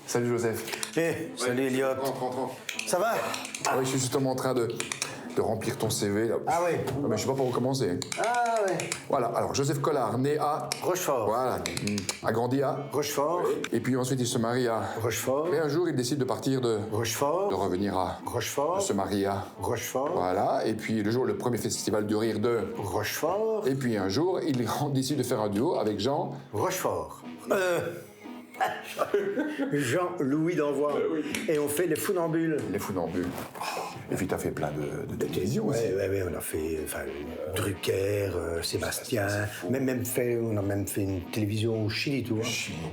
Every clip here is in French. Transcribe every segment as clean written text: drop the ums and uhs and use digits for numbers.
Salut Joseph. Salut Elliot. Rentre. Ça va? Oui, je suis justement en train de remplir ton CV. Là. Ah oui. Mais je sais pas par où commencer. Ah ouais. Voilà, alors Joseph Collard, né à... Rochefort. Voilà, a grandi à... Rochefort. Et puis ensuite il se marie à... Rochefort. Mais un jour il décide de partir de Rochefort. revenir à... Rochefort. De se marier à... Rochefort. Voilà, et puis le premier festival du rire de... Rochefort. Et puis un jour, il décide de faire un duo avec Jean... Rochefort. Jean-Louis d'Envoi. Oui. Et on fait les Funambules. Les Funambules. Et puis t'as fait plein de télévision aussi. Ouais, on a fait Drucker, Sébastien. On a même fait une télévision au Chili, tu vois.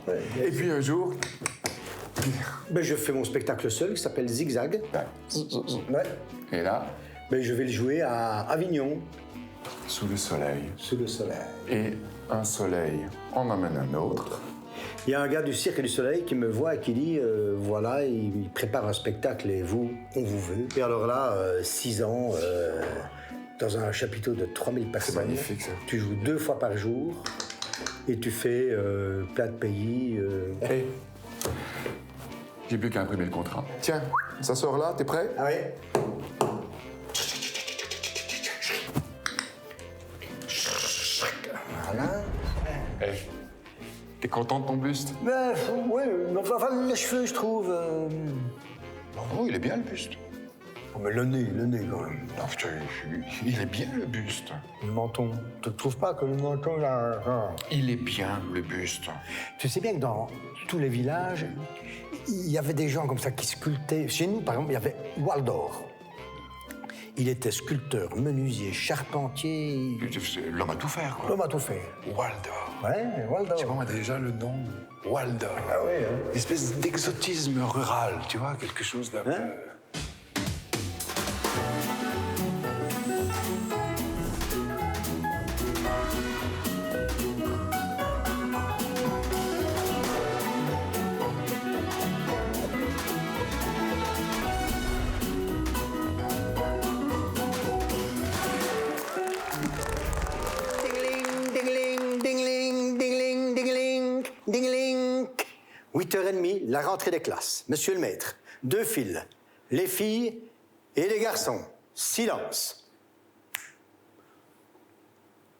Ouais. Et puis un jour... Ben, je fais mon spectacle seul qui s'appelle Zigzag. Ouais. Et là, Ben, je vais le jouer à Avignon, sous le soleil. sous le soleil. Et un soleil en amène un autre. Il y a un gars du Cirque du Soleil qui me voit et qui dit voilà, il prépare un spectacle et vous, on vous veut. Et alors là, 6 ans, dans un chapiteau de 3000 personnes. C'est magnifique, ça. Tu joues 2 fois par jour et tu fais plein de pays. Hé, j'ai plus qu'à imprimer le contrat. Tiens, ça sort là, t'es prêt? Ah ouais. Voilà. Hé, t'es content de ton buste? Ben, ouais, mais enfin, les cheveux, je trouve. Oh, il est bien le buste. Oh, mais le nez quand même. Non, putain, il est bien le buste. Le menton. Tu ne trouves pas que le menton, là. Il est bien le buste. Tu sais bien que dans tous les villages, il y avait des gens comme ça qui sculptaient. Chez nous, par exemple, il y avait Waldor. Il était sculpteur, menuisier, charpentier. C'est l'homme à tout faire, quoi. L'homme a tout fait. Waldor. Ouais, Waldor. Tu vois, moi, déjà, le nom Waldor. Ah ouais, hein. Une espèce d'exotisme rural, tu vois, quelque chose d'un peu... Ding-ling, ding-ling, ding-ling, ding-ling, ding-ling. 8h30, la rentrée des classes. Monsieur le maître, 2 files. Les filles et les garçons. Silence.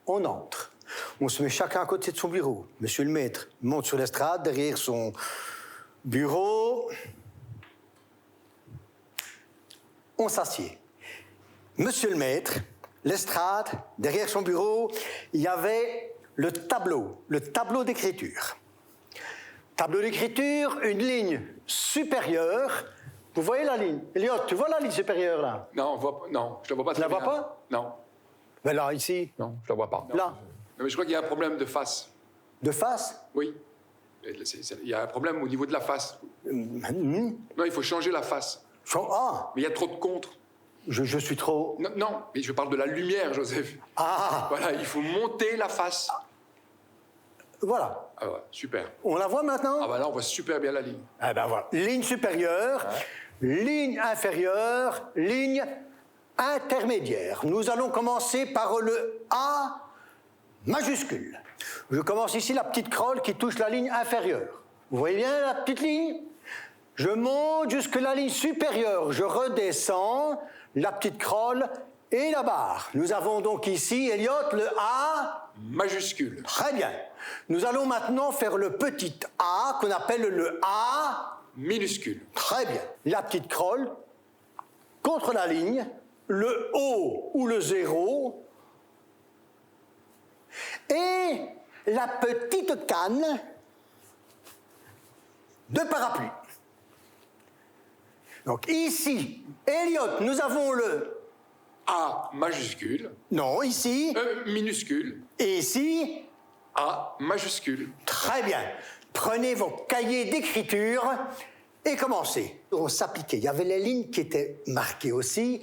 On entre. On se met chacun à côté de son bureau. Monsieur le maître monte sur l'estrade derrière son bureau. On s'assied. Monsieur le maître, l'estrade, derrière son bureau, il y avait le tableau d'écriture. Tableau d'écriture, une ligne supérieure. Vous voyez la ligne? Elliot, tu vois la ligne supérieure là? Non, non, je la vois pas Tu très la bien. vois pas? Non, Ben là, ici, non, je la vois pas. là, Non, mais je crois qu'il y a un problème de face. de face. Oui. Il y a un problème au niveau de la face. Non, il faut changer la face. Ah, Mais il y a trop de contre. je suis trop... Non, non, mais je parle de la lumière, Joseph. Ah, Voilà, il faut monter la face. voilà. Ah ouais, super. On la voit maintenant? Ah bah là, on voit super bien la ligne. Ah ben voilà. Ligne supérieure, ligne inférieure, ligne intermédiaire. Nous allons commencer par le A majuscule. Je commence ici la petite crolle qui touche la ligne inférieure. Vous voyez bien la petite ligne? Je monte jusque la ligne supérieure. Je redescends la petite crolle et la barre. Nous avons donc ici, Elliot, le A Majuscule. très bien. Nous allons maintenant faire le petit A qu'on appelle le A Minuscule. très bien. La petite crolle contre la ligne, le O ou le 0 et la petite canne de parapluie. Donc ici, Elliot, nous avons le... A majuscule. Non, ici, Minuscule. et ici, A majuscule. très bien. Prenez vos cahiers d'écriture et commencez. On s'appliquait. Il y avait les lignes qui étaient marquées aussi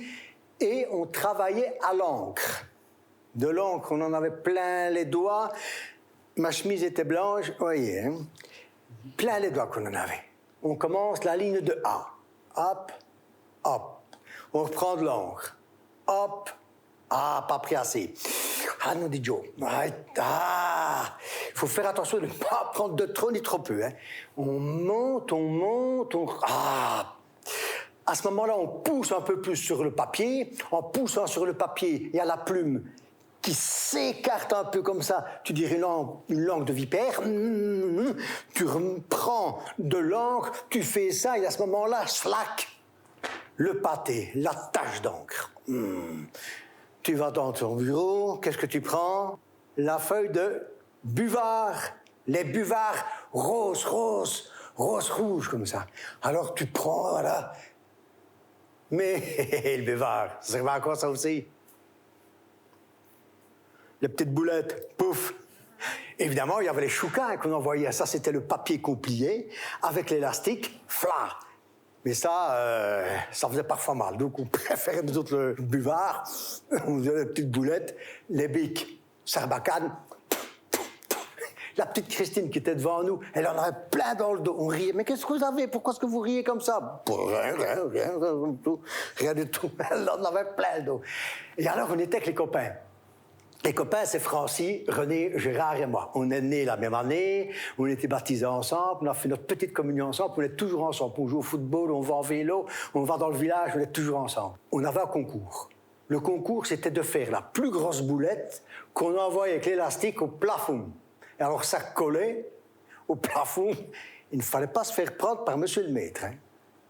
et on travaillait à l'encre. De l'encre, on en avait plein les doigts. Ma chemise était blanche, vous voyez, hein? Plein les doigts qu'on en avait. On commence la ligne de A. Hop, hop. On reprend de l'encre. Hop. Ah, pas pris assez. Ah, non, dit Joe. Ah, faut faire attention de ne pas prendre de trop ni trop peu. Hein. On monte, Ah! À ce moment-là, on pousse un peu plus sur le papier. En poussant sur le papier, il y a la plume qui s'écarte un peu comme ça. Tu dirais une langue de vipère. Tu prends de l'encre, tu fais ça, et à ce moment-là, slack, le pâté, la tache d'encre. Tu vas dans ton bureau, qu'est-ce que tu prends? La feuille de buvard. Les buvards rose, rouge, comme ça. Alors tu prends, voilà. Mais le buvard, ça servait à quoi ça aussi? Les petites boulettes, pouf. Évidemment, il y avait les choucas qu'on envoyait. Ça, c'était le papier qu'on pliait avec l'élastique, fla. Mais ça faisait parfois mal. Donc, on préférait, nous autres, le buvard. On faisait les petites boulettes, les bics, sarbacane. La petite Christine qui était devant nous, elle en avait plein dans le dos. On riait. Mais qu'est-ce que vous avez? Pourquoi est-ce que vous riez comme ça? Rien du tout. Elle en avait plein le dos. Et alors, on était avec les copains. Les copains, c'est Francis, René, Gérard et moi. On est nés la même année, on était baptisés ensemble, on a fait notre petite communion ensemble, on est toujours ensemble. On joue au football, on va en vélo, on va dans le village, on est toujours ensemble. On avait un concours. Le concours, c'était de faire la plus grosse boulette qu'on envoyait avec l'élastique au plafond. Et alors, ça collait au plafond. Il ne fallait pas se faire prendre par monsieur le maître. Hein,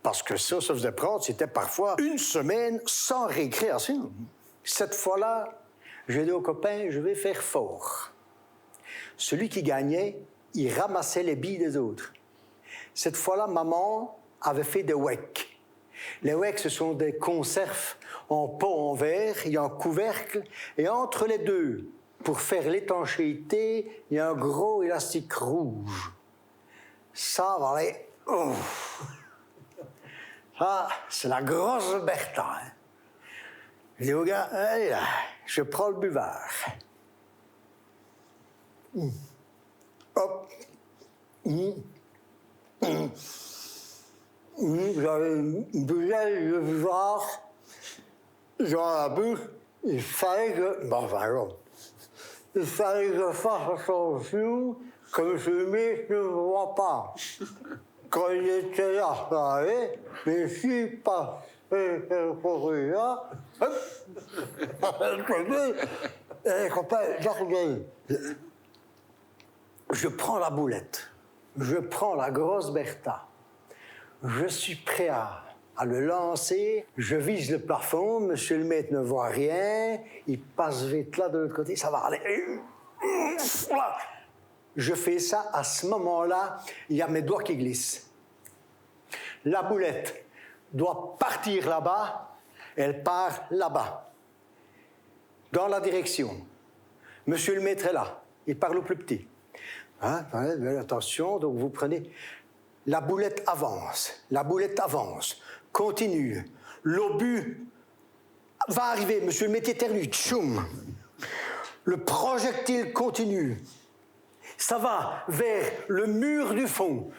parce que ça se faisait prendre, c'était parfois une semaine sans récréation. Cette fois-là, j'ai dit aux copains, je vais faire fort. Celui qui gagnait, il ramassait les billes des autres. Cette fois-là, maman avait fait des wecks. Les wecks, ce sont des conserves en pot en verre, il y a un couvercle, et entre les deux, pour faire l'étanchéité, il y a un gros élastique rouge. Ça valait... Ça, c'est la grosse Bertha. Hein. Je dis au gars, allez là, je prends le buvard. Hop. J'avais une bouteille de buvard. J'en ai bu. Il fallait que... Bon, enfin, non. Il fallait que je fasse attention que M. le maître ne me voit pas. Quand il était là, ça allait, mais si pas... là, je prends la boulette, je prends la grosse Bertha, je suis prêt à le lancer, je vise le plafond, monsieur le maître ne voit rien, il passe vite là de l'autre côté, ça va aller. Je fais ça, à ce moment-là, il y a mes doigts qui glissent. La boulette doit partir là-bas, elle part là-bas, dans la direction. Monsieur le maître est là, il parle au plus petit. Hein? Attention, donc vous prenez... La boulette avance, continue. L'obus va arriver, monsieur le maître éternue, tchoum. Le projectile continue. Ça va vers le mur du fond,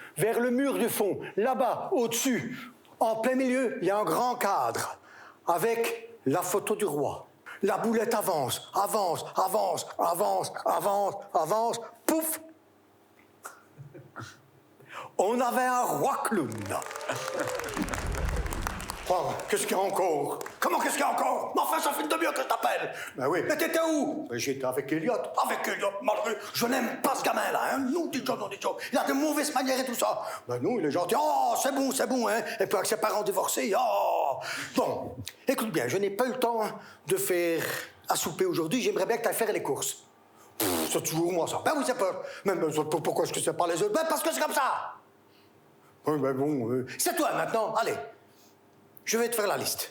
là-bas, au-dessus. En plein milieu, il y a un grand cadre avec la photo du roi. La boulette avance, pouf! On avait un roi clown. Oh, qu'est-ce qu'il y a encore? Comment qu'est-ce qu'il y a encore? Mais enfin, ça fait une demi-heure que je t'appelle. Ben oui. Mais t'étais où? Ben, j'étais avec Elliot. Avec Elliot, malheureux. Je n'aime pas ce gamin-là, hein. Non, dis donc. Il a de mauvaises manières et tout ça. Ben non, il est gentil. Oh, c'est bon, hein. Et puis avec ses parents divorcés, oh. Bon, écoute bien, je n'ai pas eu le temps de faire à souper aujourd'hui. J'aimerais bien que tu ailles faire les courses. C'est toujours moi, ça. Ben oui, c'est pas... Mais pourquoi est-ce que c'est pas les autres? Ben parce que c'est comme ça. Oui, ben bon... C'est toi, maintenant. Allez. Je vais te faire la liste.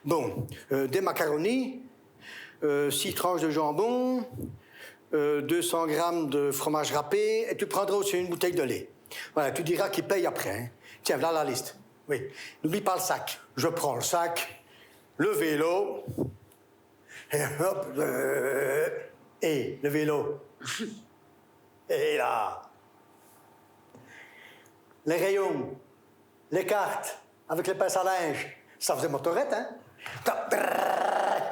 Bon, des macaronis, 6 tranches de jambon, 200 grammes de fromage râpé, et tu prendras aussi une bouteille de lait. Voilà, tu diras qui paye après. Hein. Tiens, voilà la liste. Oui, n'oublie pas le sac. Je prends le sac, le vélo, et hop, et le vélo. Et là. Les rayons, les cartes, avec les pinces à linge. Ça faisait motorette, hein?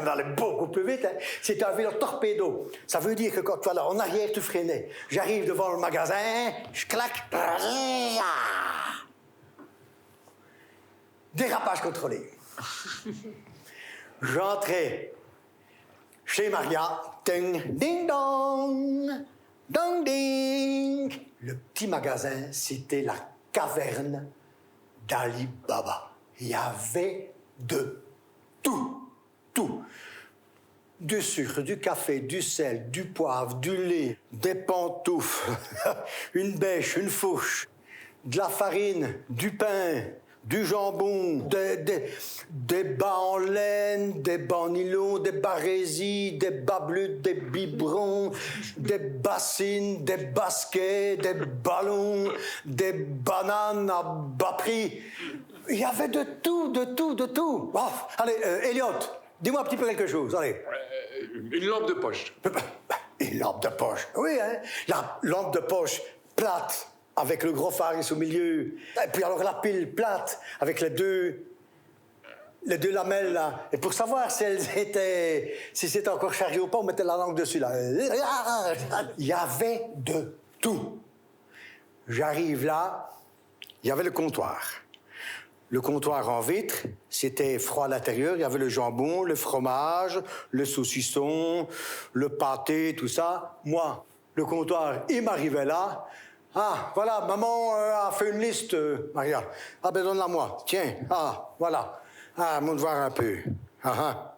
on allait beaucoup plus vite. Hein. C'était un vélo torpedo. Ça veut dire que quand tu vas là en arrière, tu freinais. J'arrive devant le magasin, je claque. Dérapage contrôlé. J'entrais chez Maria. Ding, ding, dong. Dong, ding. Le petit magasin, c'était la caverne d'Ali Baba. Il y avait de tout. Tout. Du sucre, du café, du sel, du poivre, du lait, des pantoufles, une bêche, une fourche, de la farine, du pain, du jambon, des bas en laine, des bas en nylon, des barésies, des bas bleus, des biberons, des bassines, des baskets, des ballons, des bananes à bas prix. Il y avait de tout, de tout, de tout. Oh, allez, Elliot, dis-moi un petit peu quelque chose, allez. Une lampe de poche. Une lampe de poche, oui, hein. La lampe de poche plate, avec le gros phare au milieu. Et puis alors la pile plate, avec les deux lamelles, là. Et pour savoir si c'était encore chargé ou pas, on mettait la langue dessus, là. Il y avait de tout. J'arrive là, il y avait le comptoir. Le comptoir en vitre, c'était froid à l'intérieur. Il y avait le jambon, le fromage, le saucisson, le pâté, tout ça. Moi, le comptoir, il m'arrivait là. Ah, voilà, maman a fait une liste, Maria. Ah, ben donne-la moi. Tiens, ah, voilà. Ah, monte voir un peu. Ah,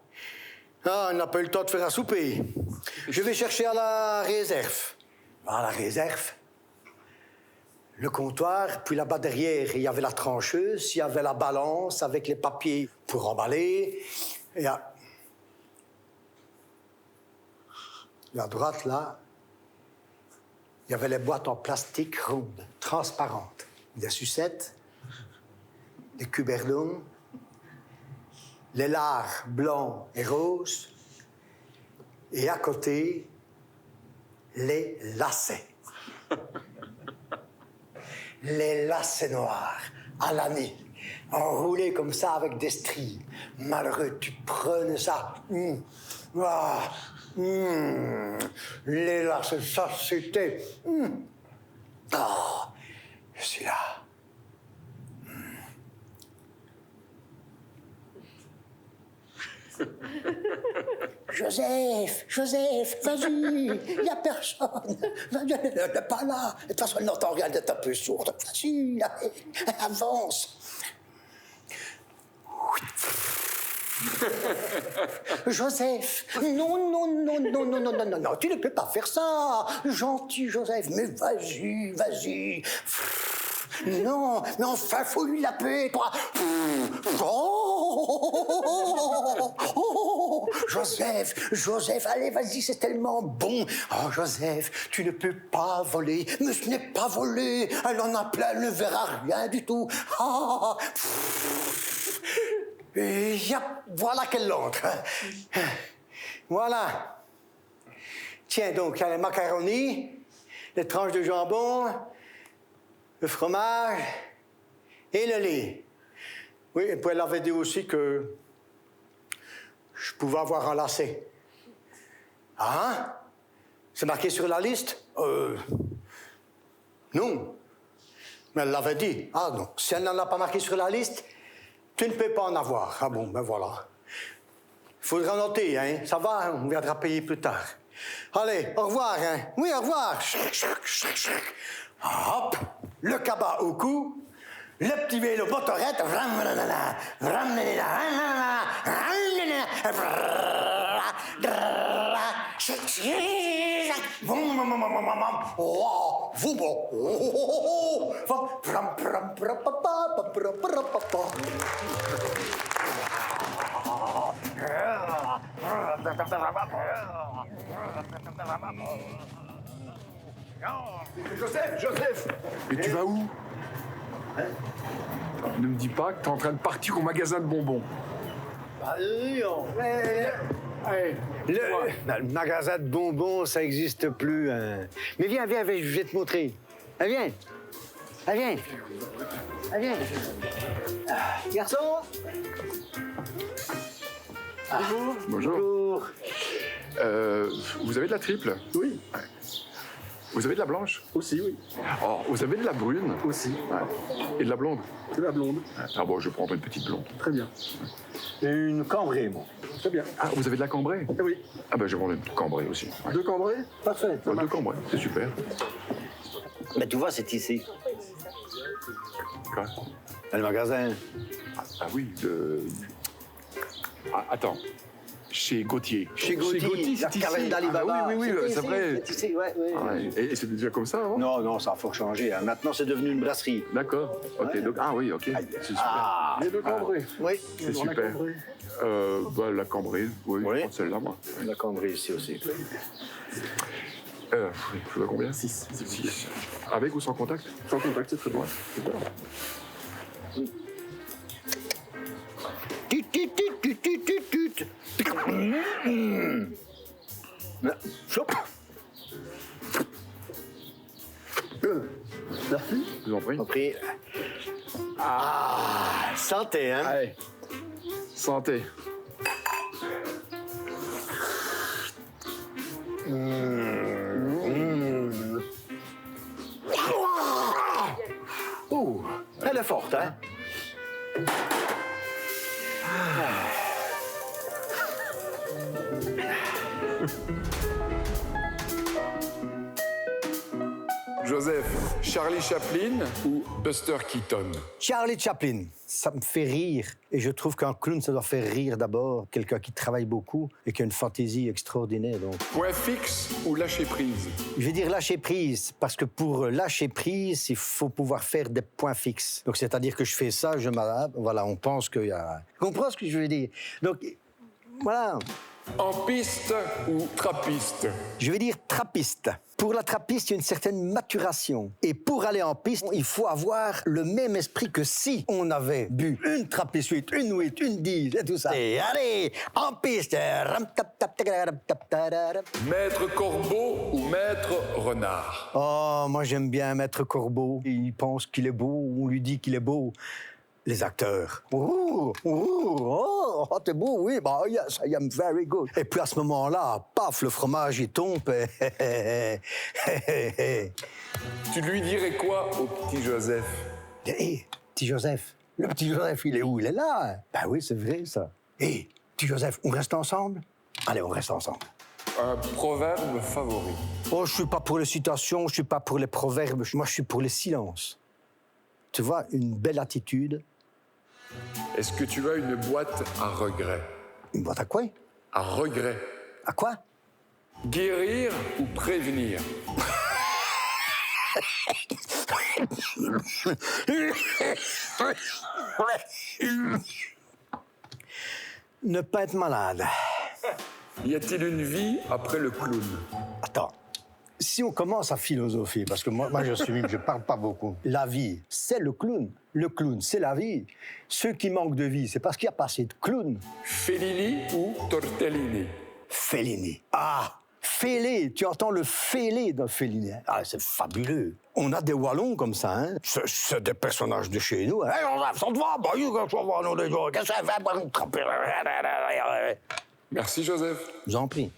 on n'a pas eu le temps de faire à souper. Je vais chercher à la réserve. À la réserve, le comptoir, puis là-bas derrière, il y avait la trancheuse, il y avait la balance avec les papiers pour emballer. Et à droite, là, il y avait les boîtes en plastique rondes, transparentes. Des sucettes, des cuberlons, les lards blancs et roses, et à côté, les lacets. Les lacets noirs, à l'année, enroulés comme ça avec des stries. Malheureux, tu prenais ça. Les lacets, ça c'était. Ah, je suis là. Joseph, vas-y, il n'y a personne. Elle n'est pas là. De toute façon, elle n'entend rien, elle est un peu sourde. Vas-y, avance. Joseph, non, tu ne peux pas faire ça. Gentil Joseph, mais vas-y. Non, mais enfin, faut lui la paix, toi. Joseph, allez, vas-y, c'est tellement bon. Oh, Joseph, tu ne peux pas voler. Mais ce n'est pas volé. Elle en a plein, elle ne verra rien du tout. Voilà qu'elle entre. Voilà. Tiens, donc, il y a les macaronis, les tranches de jambon, le fromage et le lait. Oui, et puis elle avait dit aussi que je pouvais avoir un lacet. Ah? C'est marqué sur la liste? Non. Mais elle l'avait dit. Ah non, si elle n'en a pas marqué sur la liste, tu ne peux pas en avoir. Ah bon, ben voilà. Il faudra noter, hein. Ça va, on viendra payer plus tard. Allez, au revoir, hein. Oui, au revoir. Hop, le cabas au cou, le petit vélo motorette. Joseph! Mais tu vas où? Ne me dis pas que t'es en train de partir au magasin de bonbons. Le magasin de bonbons, ça n'existe plus. Hein. Mais viens, je vais te montrer. Viens. Garçon. Bonjour. Bonjour. Vous avez de la triple? Oui. Ouais. Vous avez de la blanche? Aussi, oui. Oh, vous avez de la brune? Aussi. Ouais. Et de la blonde? De la blonde. Ah bon, je vais prendre une petite blonde. Très bien. Et une cambrée, moi. Très bien. Ah, vous avez de la cambrée? Eh oui. Ah ben, je vais prendre une cambrée aussi. Ouais. 2 cambrés? Parfait. ça Ouais, marche. 2 cambrées, c'est super. Mais tu vois, c'est ici. Quoi? Le magasin. Ah oui, Ah, attends. Chez Gauthier. Chez Gauthier, la c'est caverne ici. d'Alibaba. Ah, oui, c'est vrai. C'est ici, ouais. Ah, ouais. Et c'est déjà comme ça avant? Non, non, ça a fort changé. Hein. Maintenant, c'est devenu une brasserie. D'accord. Ok. Ouais. Donc, ah oui, ok. C'est super. Ah, Les 2 cambrés. oui. C'est Dans la super. cambrée. Bah, la cambrée, oui, Oui. je prends celle-là, moi. La cambrée ici aussi. Oui, je veux combien? 6. Avec ou sans contact? Sans contact, c'est très bien. Super. Tut, tut, tut, tut, tut, tut, tut. Chop. Merci. Je vous en prie. Compris. Ah, santé, hein. Allez. Santé. Oh, elle est forte, hein. Joseph, Charlie Chaplin ou Buster Keaton? Charlie Chaplin, ça me fait rire. Et je trouve qu'un clown, ça doit faire rire d'abord. Quelqu'un qui travaille beaucoup et qui a une fantaisie extraordinaire. Donc, Point fixe ou lâcher prise? je vais dire lâcher prise, parce que pour lâcher prise, il faut pouvoir faire des points fixes. Donc, c'est-à-dire que je fais ça, je m'adapte. Voilà, on pense qu'il y a... Tu comprends ce que je veux dire? Donc, voilà. En piste ou trappiste? Je vais dire trappiste. Pour la trappiste, il y a une certaine maturation. Et pour aller en piste, il faut avoir le même esprit que si on avait bu une trappiste 8, une 8, une 10 et tout ça. Et allez, en piste. Maître Corbeau ou Maître Renard? Oh, moi j'aime bien Maître Corbeau. Il pense qu'il est beau, on lui dit qu'il est beau. Les acteurs. Oh, t'es beau, oui. Bah, yes, I am very good. Et puis à ce moment-là, paf, le fromage, il tombe. Tu lui dirais quoi au petit Joseph? Hé, petit Joseph. Le petit Joseph, il est où? Il est là. Ben oui, c'est vrai, ça. Hé, petit Joseph, on reste ensemble? Allez, on reste ensemble. Un proverbe favori? Oh, je suis pas pour les citations, je suis pas pour les proverbes. Moi, je suis pour les silences. Tu vois, une belle attitude. Est-ce que tu as une boîte à regrets? Une boîte à quoi? À regrets. À quoi? Guérir ou prévenir? Ne pas être malade. Y a-t-il une vie après le clown? Attends. Si on commence à philosopher, parce que moi je suis je parle pas beaucoup. La vie, c'est le clown. Le clown, c'est la vie. Ceux qui manquent de vie, c'est parce qu'il n'y a pas assez de clowns. Fellini ou Tortellini? Fellini. Ah, Fellé, tu entends le Fellé dans Fellini. Ah, c'est fabuleux. On a des Wallons comme ça, hein. C'est des personnages de chez nous. Hey, ça te va? Bah, qu'est-ce que ça fait? Merci Joseph. Je vous en prie.